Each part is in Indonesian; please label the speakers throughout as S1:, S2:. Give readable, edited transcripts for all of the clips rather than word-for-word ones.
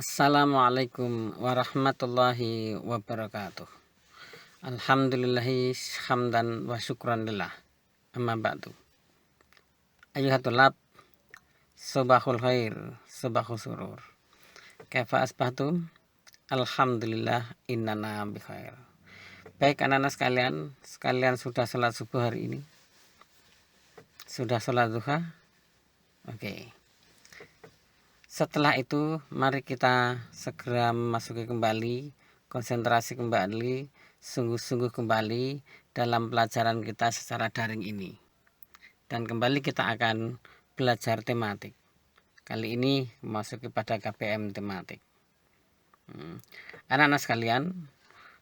S1: Assalamualaikum warahmatullahi wabarakatuh. Alhamdulillahi hamdan wa syukran lillah. Amma ba'du. Ayuhatulab, subahul khair, subahul surur. Kaifa asbahtum? Alhamdulillah innana bikhair. Baik anak-anak sekalian sudah salat subuh hari ini? Sudah salat duha? Oke. Setelah itu, mari kita segera memasuki kembali, konsentrasi kembali, sungguh-sungguh kembali dalam pelajaran kita secara daring ini. Dan kembali kita akan belajar tematik. Kali ini memasuki pada KPM tematik. Anak-anak sekalian,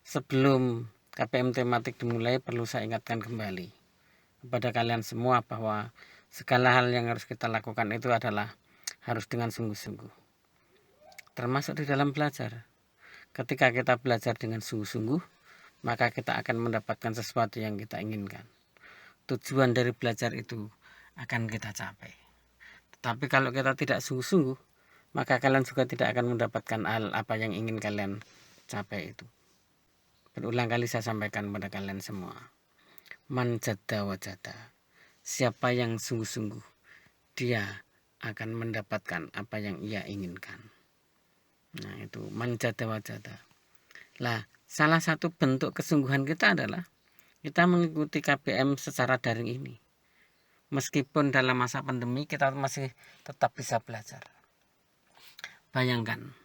S1: sebelum KPM tematik dimulai perlu saya ingatkan kembali kepada kalian semua bahwa segala hal yang harus kita lakukan itu adalah harus dengan sungguh-sungguh, termasuk di dalam belajar. Ketika kita belajar dengan sungguh-sungguh, maka kita akan mendapatkan sesuatu yang kita inginkan. Tujuan dari belajar itu akan kita capai. Tetapi kalau kita tidak sungguh-sungguh, maka kalian juga tidak akan mendapatkan hal apa yang ingin kalian capai itu. Berulang kali saya sampaikan pada kalian semua, man jadda wajada, siapa yang sungguh-sungguh, dia akan mendapatkan apa yang ia inginkan. Nah, itu man jadda wajada. Lah, salah satu bentuk kesungguhan kita adalah kita mengikuti KPM secara daring ini. Meskipun dalam masa pandemi kita masih tetap bisa belajar. Bayangkan,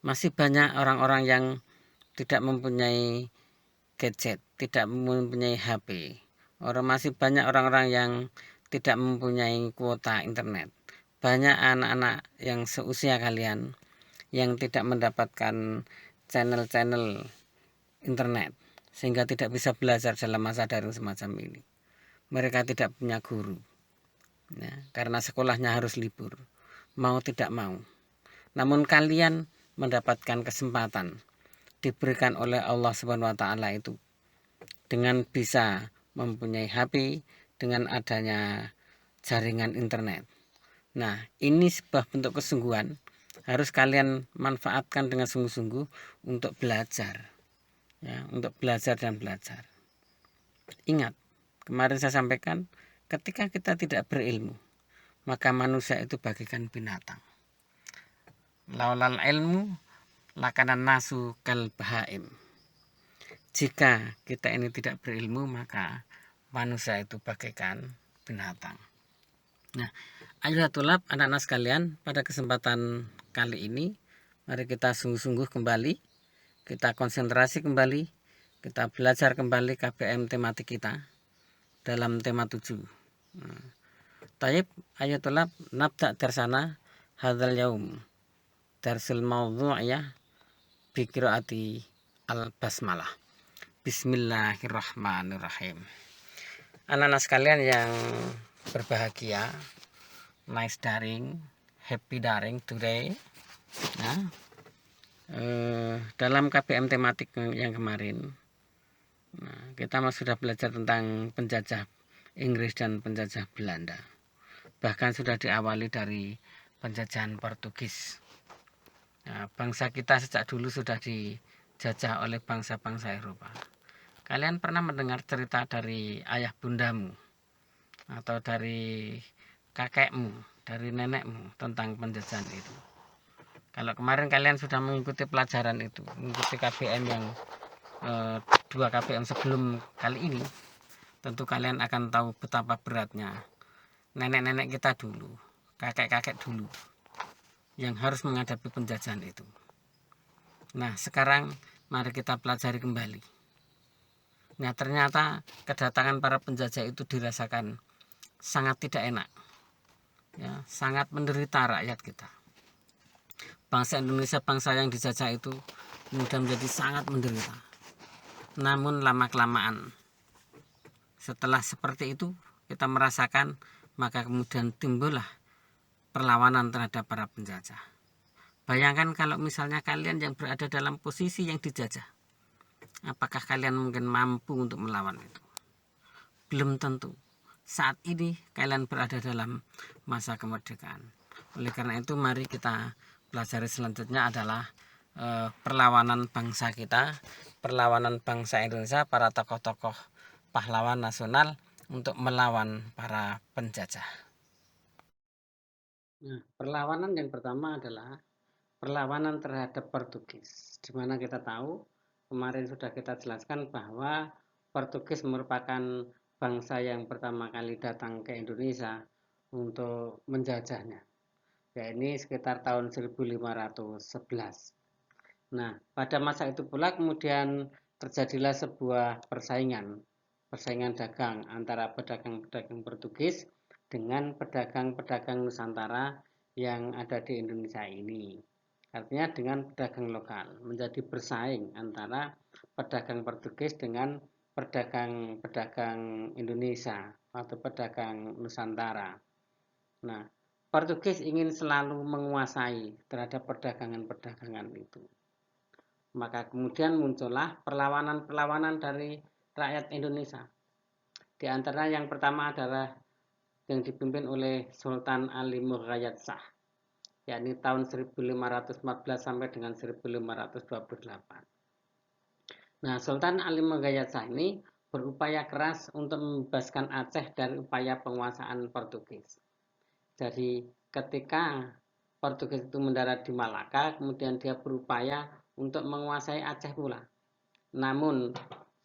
S1: masih banyak orang-orang yang tidak mempunyai gadget, tidak mempunyai HP. Masih banyak orang-orang yang tidak mempunyai kuota internet. Banyak anak-anak yang seusia kalian yang tidak mendapatkan channel-channel internet, sehingga tidak bisa belajar dalam masa daring semacam ini. Mereka tidak punya guru, ya, karena sekolahnya harus libur, mau tidak mau. Namun kalian mendapatkan kesempatan diberikan oleh Allah Subhanahu wa taala itu dengan bisa mempunyai HP, dengan adanya jaringan internet. Nah, ini sebuah bentuk kesungguhan, harus kalian manfaatkan dengan sungguh-sungguh untuk belajar, ya, untuk belajar dan belajar. Ingat, kemarin saya sampaikan, ketika kita tidak berilmu, maka manusia itu bagaikan binatang. Laulal ilmu lakanan nasu kal bahaim. Jika kita ini tidak berilmu, maka manusia itu bagaikan binatang. Nah, ayuhatulab anak-anak sekalian, pada kesempatan kali ini mari kita sungguh-sungguh kembali, kita konsentrasi kembali, kita belajar kembali KPM tematik kita dalam tema 7. Taib ayatulab nabda tersana hadal yaum darsul mawdu'iyah biqiraati al-basmalah. Bismillahirrahmanirrahim. Anak-anak sekalian yang berbahagia, nice daring, happy daring today. Nah, dalam KPM tematik yang kemarin, kita sudah belajar tentang penjajah Inggris dan penjajah Belanda. Bahkan sudah diawali dari penjajahan Portugis. Nah, bangsa kita sejak dulu sudah dijajah oleh bangsa-bangsa Eropa. Kalian pernah mendengar cerita dari ayah bundamu atau dari kakekmu, dari nenekmu tentang penjajahan itu? Kalau kemarin kalian sudah mengikuti pelajaran itu, mengikuti KPM yang 2 KPM sebelum kali ini, tentu kalian akan tahu betapa beratnya nenek-nenek kita dulu, kakek-kakek dulu yang harus menghadapi penjajahan itu. Nah, sekarang mari kita pelajari kembali. Nah, ternyata kedatangan para penjajah itu dirasakan sangat tidak enak, ya, sangat menderita rakyat kita. Bangsa Indonesia, bangsa yang dijajah itu kemudian menjadi sangat menderita. Namun lama-kelamaan, setelah seperti itu kita merasakan, maka kemudian timbullah perlawanan terhadap para penjajah. Bayangkan kalau misalnya kalian yang berada dalam posisi yang dijajah, apakah kalian mungkin mampu untuk melawan itu? Belum tentu. Saat ini kalian berada dalam masa kemerdekaan. Oleh karena itu mari kita pelajari selanjutnya adalah perlawanan bangsa kita, perlawanan bangsa Indonesia, para tokoh-tokoh pahlawan nasional untuk melawan para penjajah. Nah, perlawanan yang pertama adalah perlawanan terhadap Portugis, di mana kita tahu kemarin sudah kita jelaskan bahwa Portugis merupakan bangsa yang pertama kali datang ke Indonesia untuk menjajahnya, yakni sekitar tahun 1511. Nah, pada masa itu pula kemudian terjadilah sebuah persaingan dagang antara pedagang-pedagang Portugis dengan pedagang-pedagang Nusantara yang ada di Indonesia ini. Artinya dengan pedagang lokal, menjadi bersaing antara pedagang Portugis dengan pedagang-pedagang Indonesia atau pedagang Nusantara. Nah, Portugis ingin selalu menguasai terhadap perdagangan-perdagangan itu. Maka kemudian muncullah perlawanan-perlawanan dari rakyat Indonesia. Di antara yang pertama adalah yang dipimpin oleh Sultan Ali Mughayat Shah, yakni tahun 1514 sampai dengan 1528. Nah, Sultan Ali Mughayat Shah ini berupaya keras untuk membebaskan Aceh dari upaya penguasaan Portugis. Jadi ketika Portugis itu mendarat di Malaka, kemudian dia berupaya untuk menguasai Aceh pula. Namun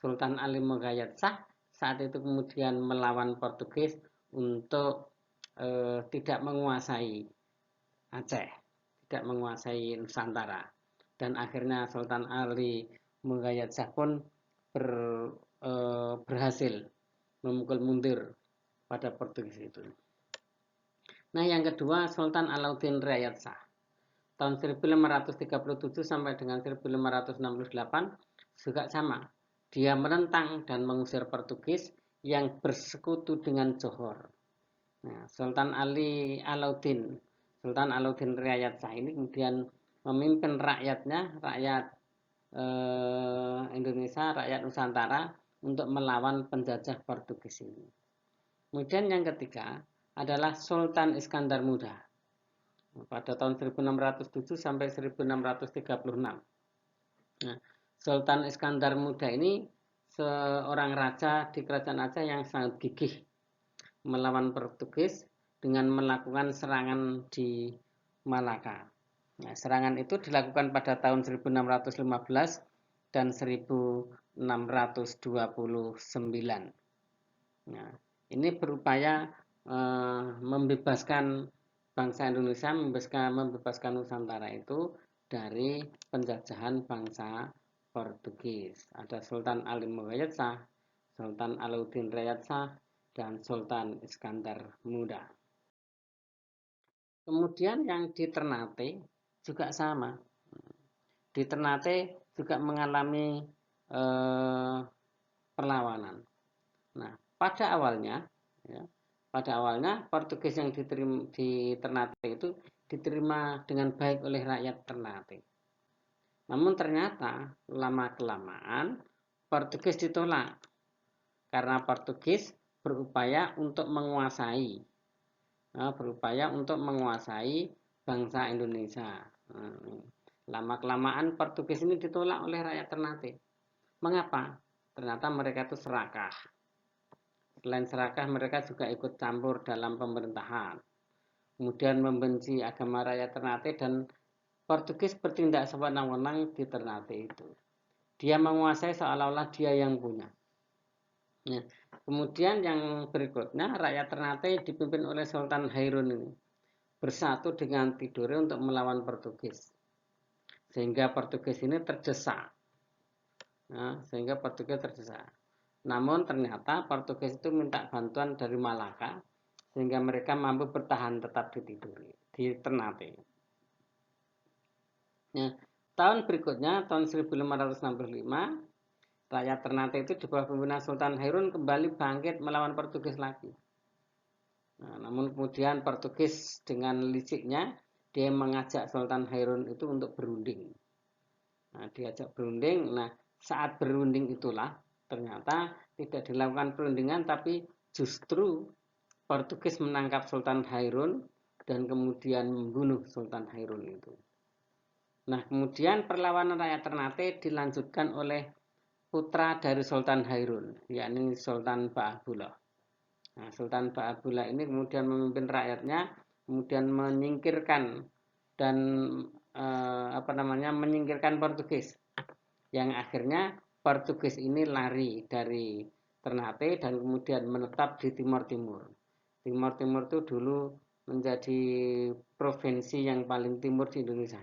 S1: Sultan Ali Mughayat Shah saat itu kemudian melawan Portugis untuk tidak menguasai Aceh, tidak menguasai Nusantara. Dan akhirnya Sultan Ali Mughayat Shah pun berhasil memukul mundur pada Portugis itu. Nah, yang kedua Sultan Alauddin Riayat Shah tahun 1537 sampai dengan 1568 juga sama. Dia menentang dan mengusir Portugis yang bersekutu dengan Johor. Nah, Sultan Alauddin Riayat Shah ini kemudian memimpin rakyatnya, rakyat Indonesia, rakyat Nusantara untuk melawan penjajah Portugis ini. Kemudian yang ketiga adalah Sultan Iskandar Muda pada tahun 1607 sampai 1636. Nah, Sultan Iskandar Muda ini seorang raja di kerajaan Aceh yang sangat gigih melawan Portugis dengan melakukan serangan di Malaka. Nah, serangan itu dilakukan pada tahun 1615 dan 1629. Nah, ini berupaya membebaskan bangsa Indonesia, membebaskan Nusantara itu dari penjajahan bangsa Portugis. Ada Sultan Ali Mughayat Shah, Sultan Alauddin Riayat Shah, dan Sultan Iskandar Muda. Kemudian yang di Ternate juga sama. Di Ternate juga mengalami perlawanan. Nah, pada awalnya Portugis yang di Ternate itu diterima dengan baik oleh rakyat Ternate. Namun ternyata lama-kelamaan Portugis ditolak karena Portugis berupaya untuk menguasai bangsa Indonesia. Lama-kelamaan Portugis ini ditolak oleh rakyat Ternate. Mengapa? Ternyata mereka itu serakah. Selain serakah, mereka juga ikut campur dalam pemerintahan. Kemudian membenci agama rakyat Ternate dan Portugis bertindak sewenang-wenang di Ternate itu. Dia menguasai seolah-olah dia yang punya. Nah, kemudian yang berikutnya, rakyat Ternate dipimpin oleh Sultan Hairun ini bersatu dengan Tidore untuk melawan Portugis. Sehingga Portugis ini terdesak. Namun ternyata Portugis itu minta bantuan dari Malaka sehingga mereka mampu bertahan tetap di Ternate. Nah, tahun berikutnya tahun 1565 rakyat Ternate itu di bawah pimpinan Sultan Hairun kembali bangkit melawan Portugis lagi. Nah, namun kemudian Portugis dengan liciknya dia mengajak Sultan Hairun itu untuk berunding. Nah, diajak berunding. Nah, saat berunding itulah ternyata tidak dilakukan perundingan tapi justru Portugis menangkap Sultan Hairun dan kemudian membunuh Sultan Hairun itu. Nah, kemudian perlawanan rakyat Ternate dilanjutkan oleh putra dari Sultan Hairun, yakni Sultan Ba'abullah. Nah, Sultan Ba'abullah ini kemudian memimpin rakyatnya, kemudian menyingkirkan dan menyingkirkan Portugis, yang akhirnya Portugis ini lari dari Ternate dan kemudian menetap di Timur Timur. Timur Timur itu dulu menjadi provinsi yang paling timur di Indonesia.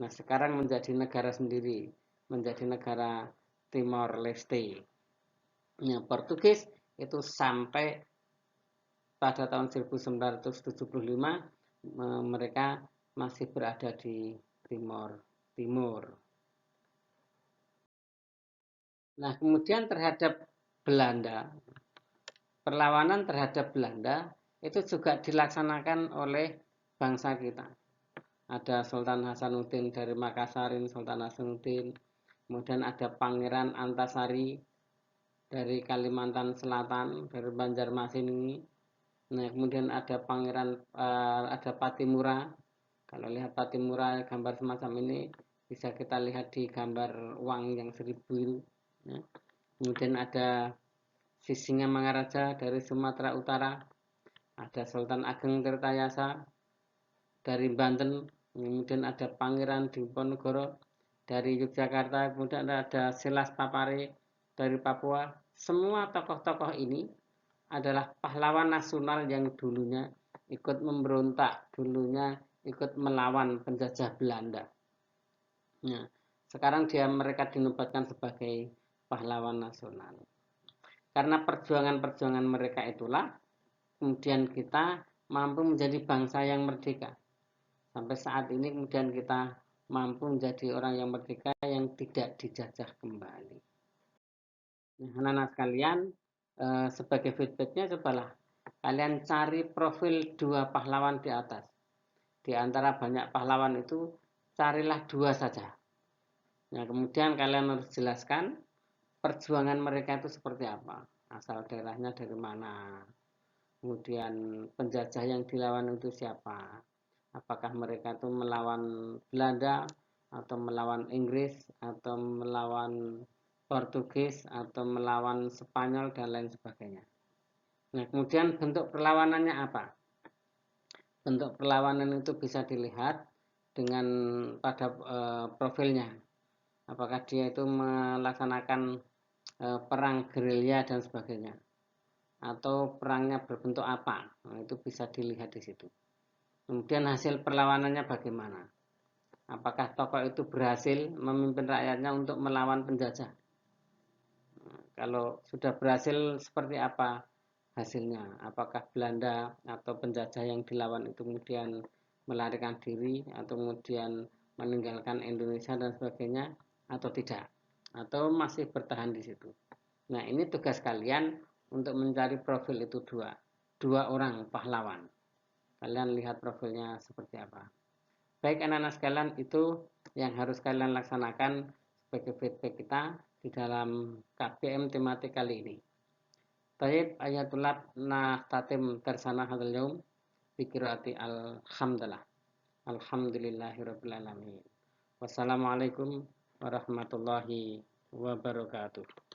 S1: Nah, sekarang menjadi negara sendiri, menjadi negara Timor Leste. Nah, Portugis itu sampai pada tahun 1975 mereka masih berada di Timor Timur. Nah, kemudian terhadap Belanda, perlawanan terhadap Belanda itu juga dilaksanakan oleh bangsa kita. Ada Sultan Hasanuddin dari Makassarin, Sultan Hasanuddin, kemudian ada Pangeran Antasari dari Kalimantan Selatan, dari Banjarmasin ini. Nah, kemudian ada ada Patimura. Kalau lihat Patimura, gambar semacam ini bisa kita lihat di gambar uang yang 1000 itu. Ya. Kemudian ada Sisingamangaraja dari Sumatera Utara, ada Sultan Ageng Tirtayasa dari Banten, kemudian ada Pangeran Diponegoro dari Yogyakarta, kemudian ada Selas Papare dari Papua. Semua tokoh-tokoh ini adalah pahlawan nasional yang dulunya ikut memberontak, dulunya ikut melawan penjajah Belanda. Nah, sekarang mereka dinobatkan sebagai pahlawan nasional. Karena perjuangan-perjuangan mereka itulah kemudian kita mampu menjadi bangsa yang merdeka. Sampai saat ini kemudian kita mampu menjadi orang yang merdeka yang tidak dijajah kembali. Nah, anak-anak sekalian, sebagai feedbacknya cobalah kalian cari profil 2 pahlawan di atas. Di antara banyak pahlawan itu carilah 2 saja. Nah, kemudian kalian harus jelaskan perjuangan mereka itu seperti apa. Asal daerahnya dari mana. Kemudian penjajah yang dilawan itu siapa. Apakah mereka itu melawan Belanda atau melawan Inggris atau melawan Portugis atau melawan Spanyol dan lain sebagainya. Nah, kemudian bentuk perlawanannya apa? Bentuk perlawanan itu bisa dilihat dengan pada profilnya. Apakah dia itu melaksanakan perang gerilya dan sebagainya, atau perangnya berbentuk apa? Nah, itu bisa dilihat di situ. Kemudian hasil perlawanannya bagaimana? Apakah tokoh itu berhasil memimpin rakyatnya untuk melawan penjajah? Nah, kalau sudah berhasil, seperti apa hasilnya? Apakah Belanda atau penjajah yang dilawan itu kemudian melarikan diri atau kemudian meninggalkan Indonesia dan sebagainya, atau tidak? Atau masih bertahan di situ? Nah, ini tugas kalian untuk mencari profil itu dua orang pahlawan. Kalian lihat profilnya seperti apa. Baik anak-anak sekalian, itu yang harus kalian laksanakan sebagai feedback kita di dalam KBM tematik kali ini. Baik, ayatullah tatim tersana hadal yaum bikirati alhamdulillah. Alhamdulillahirabbil alamin. Wassalamualaikum warahmatullahi wabarakatuh.